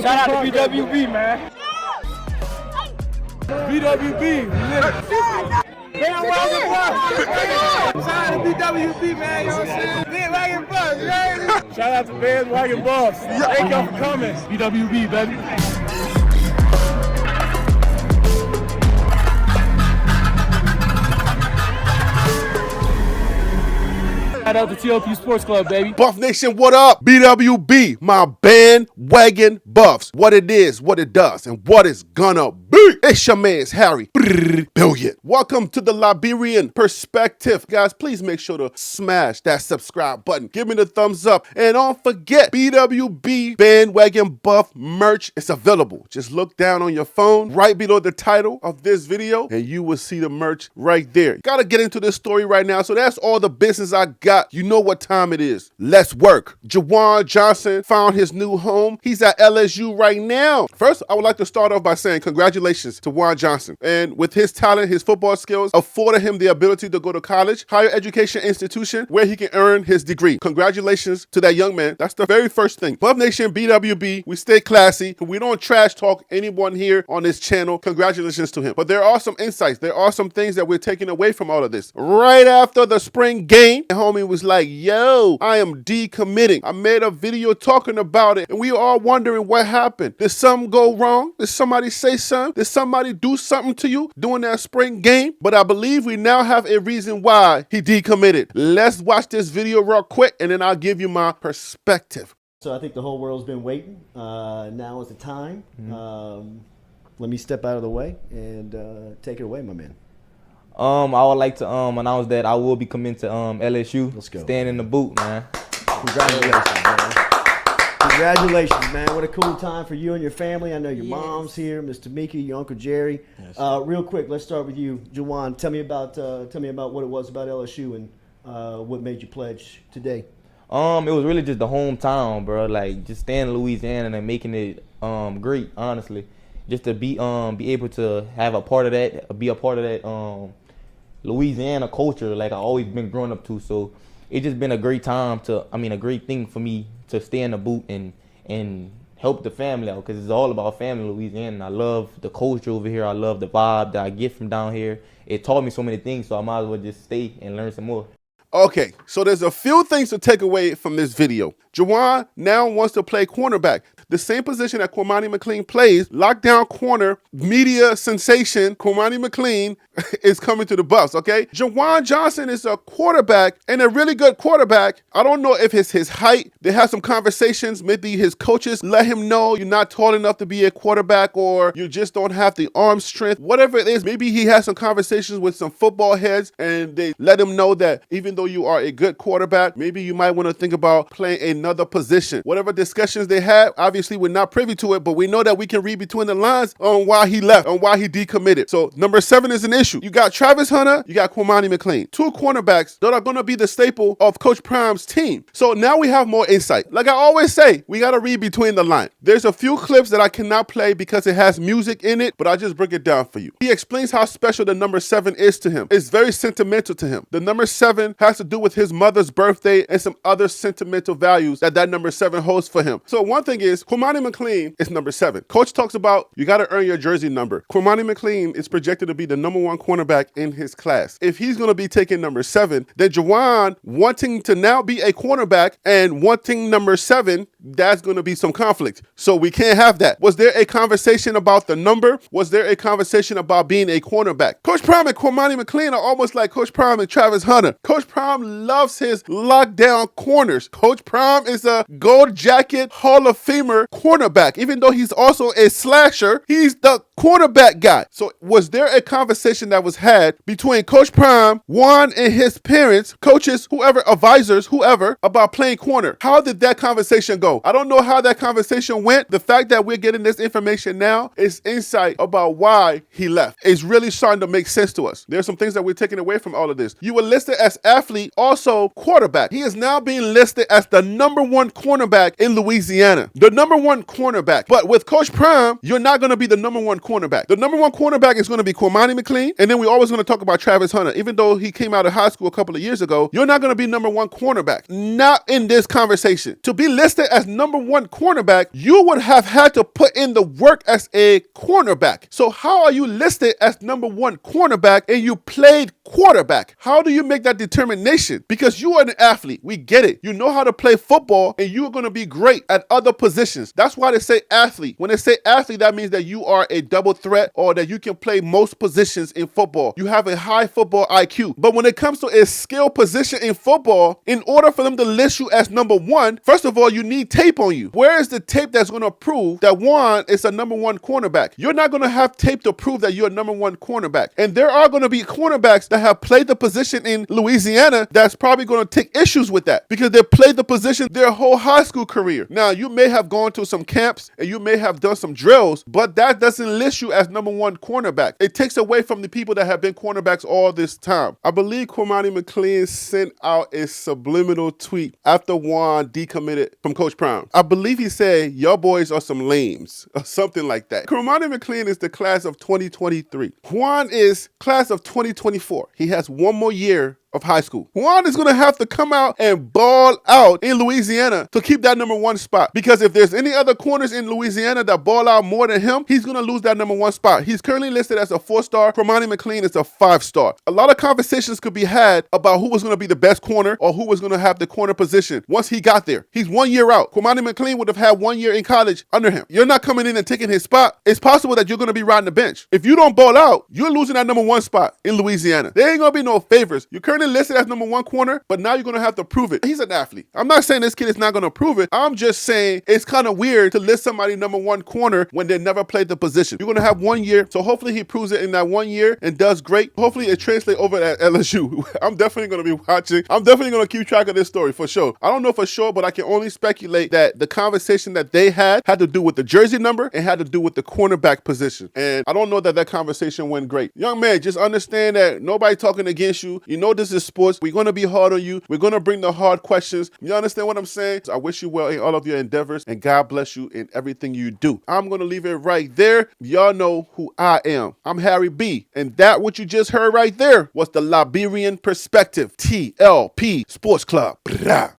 Shout out to BWB, man. BWB. Shout out to BWB, man. You know what I'm saying? Bandwagon Buffs, right? Shout out to Bandwagon Buffs. Thank y'all for coming. BWB, baby. Shout out to TLP Sports Club, baby. Buff Nation, what up? BWB, my bandwagon Buffs. What it is, what it does, and what it's gonna be. It's your man's Harry Billion. Welcome to the Liberian Perspective. Guys, please make sure to smash that subscribe button. Give me the thumbs up. And don't forget, BWB Bandwagon Buff merch is available. Just look down on your phone right below the title of this video, and you will see the merch right there. Gotta get into this story right now. So that's all the business I got. You know what time it is. Let's work. Juwan Johnson found his new home. He's at LSU right now. First, I would like to start off by saying congratulations to Juwan Johnson. And with his talent, his football skills afforded him the ability to go to college, higher education institution where he can earn his degree. Congratulations to that young man. That's the very first thing. Buff Nation, BWB, we stay classy. We don't trash talk anyone here on this channel. Congratulations to him. But there are some insights. There are some things that we're taking away from all of this. Right after the spring game, homie was like, yo, I am decommitting. I made a video talking about it, and we all wondering what happened. Did something go wrong? Did somebody say something? Did somebody do something to you during that spring game? But I believe we now have a reason why he decommitted. Let's watch this video real quick, and then I'll give you my perspective. So I think the whole world's been waiting. Now is the time. Let me step out of the way and take it away, my man. I would like to announce that I will be coming to LSU. Let's go. Staying in the boot, man. Congratulations, man. Congratulations, man. What a cool time for you and your family. I know your mom's here, Mr. Miki, your Uncle Jerry. Yes. Real quick, let's start with you, Juwan. Tell me about what it was about LSU and what made you pledge today. It was really just the hometown, bro. Like just staying in Louisiana and making it great, honestly. Just to be able to have a part of that, be a part of that Louisiana culture, like I always been growing up to. So it's just been a great time a great thing for me to stay in the boot and help the family out, because it's all about family in Louisiana. I love the culture over here. I love the vibe that I get from down here. It taught me so many things, so I might as well just stay and learn some more. Okay, so there's a few things to take away from this video. Juwan now wants to play cornerback, the same position that Cormani McLean plays. Lockdown corner, media sensation, Cormani McLean is coming to the Buffs, okay? Juwan Johnson is a quarterback and a really good quarterback. I don't know if it's his height. They have some conversations. Maybe his coaches let him know you're not tall enough to be a quarterback, or you just don't have the arm strength. Whatever it is, maybe he has some conversations with some football heads and they let him know that even though you are a good quarterback, maybe you might want to think about playing another position. Whatever discussions they had, obviously we're not privy to it, but we know that we can read between the lines on why he left, on why he decommitted. So number 7 is an issue. You got Travis Hunter, you got Cormani McLean, 2 cornerbacks that are going to be the staple of Coach Prime's team. So now we have more insight. Like I always say, we got to read between the lines. There's a few clips that I cannot play because it has music in it, but I'll just break it down for you. He explains how special the number 7 is to him. It's very sentimental to him. The number 7 has to do with his mother's birthday and some other sentimental values that number 7 holds for him. So one thing is, Cormani McLean is number 7. Coach talks about you got to earn your jersey number. Cormani McLean is projected to be the number 1 cornerback in his class. If he's going to be taking number 7, then Juwan wanting to now be a cornerback and wanting number 7, that's going to be some conflict. So we can't have that. Was there a conversation about the number? Was there a conversation about being a cornerback? Coach Prime and Cormani McLean are almost like Coach Prime and Travis Hunter. Coach Prime loves his lockdown corners. Coach Prime is a gold jacket Hall of Famer cornerback. Even though he's also a slasher, he's the cornerback guy. So was there a conversation that was had between Coach Prime, Juan and his parents, coaches, whoever, advisors, whoever, about playing corner? How did that conversation go? I don't know how that conversation went. The fact that we're getting this information now is insight about why he left. It's really starting to make sense to us. There's some things that we're taking away from all of this. You were listed as athlete, also quarterback. He is now being listed as the number 1 cornerback in Louisiana. The number 1 cornerback. But with Coach Prime, you're not going to be the number 1 cornerback. The number 1 cornerback is going to be Cormani McLean, and then we're always going to talk about Travis Hunter. Even though he came out of high school a couple of years ago, you're not going to be number 1 cornerback. Not in this conversation. To be listed as as number one cornerback, you would have had to put in the work as a cornerback. So how are you listed as number one cornerback and you played quarterback? How do you make that determination? Because you are an athlete. We get it. You know how to play football and you are going to be great at other positions. That's why they say athlete. When they say athlete, that means that you are a double threat or that you can play most positions in football. You have a high football IQ. But when it comes to a skill position in football, in order for them to list you as number one, first of all, you need tape on you. Where is the tape that's going to prove that Juwan is a number one cornerback? You're not going to have tape to prove that you're a number one cornerback. And there are going to be cornerbacks that have played the position in Louisiana that's probably going to take issues with that because they played the position their whole high school career. Now, you may have gone to some camps and you may have done some drills, but that doesn't list you as number one cornerback. It takes away from the people that have been cornerbacks all this time. I believe Cormani McLean sent out a subliminal tweet after Juwan decommitted from Coach Prime. I believe he said, "Your boys are some lames," or something like that. Cormani McLean is the class of 2023. Juwan is class of 2024. He has one more year of high school. Juwan is going to have to come out and ball out in Louisiana to keep that number one spot. Because if there's any other corners in Louisiana that ball out more than him, he's going to lose that number one spot. He's currently listed as a 4-star. Cormani McLean is a 5-star. A lot of conversations could be had about who was going to be the best corner or who was going to have the corner position once he got there. He's 1 year out. Cormani McLean would have had 1 year in college under him. You're not coming in and taking his spot. It's possible that you're going to be riding the bench. If you don't ball out, you're losing that number one spot in Louisiana. There ain't going to be no favors. You're currently listed as number one corner, but now you're going to have to prove it. He's an athlete. I'm not saying this kid is not going to prove it. I'm just saying it's kind of weird to list somebody number one corner when they never played the position. You're going to have 1 year, so hopefully he proves it in that 1 year and does great. Hopefully it translates over at LSU. I'm definitely going to be watching. I'm definitely going to keep track of this story for sure. I don't know for sure, but I can only speculate that the conversation that they had to do with the jersey number and had to do with the cornerback position. And I don't know that conversation went great. Young man, just understand that nobody talking against you. You know this is sports. We're going to be hard on you. We're going to bring the hard questions. You understand what I'm saying? I wish you well in all of your endeavors and God bless you in everything you do. I'm going to leave it right there. Y'all know who I am. I'm Harry B. And that what you just heard right there was the Liberian Perspective, TLP Sports Club. Blah.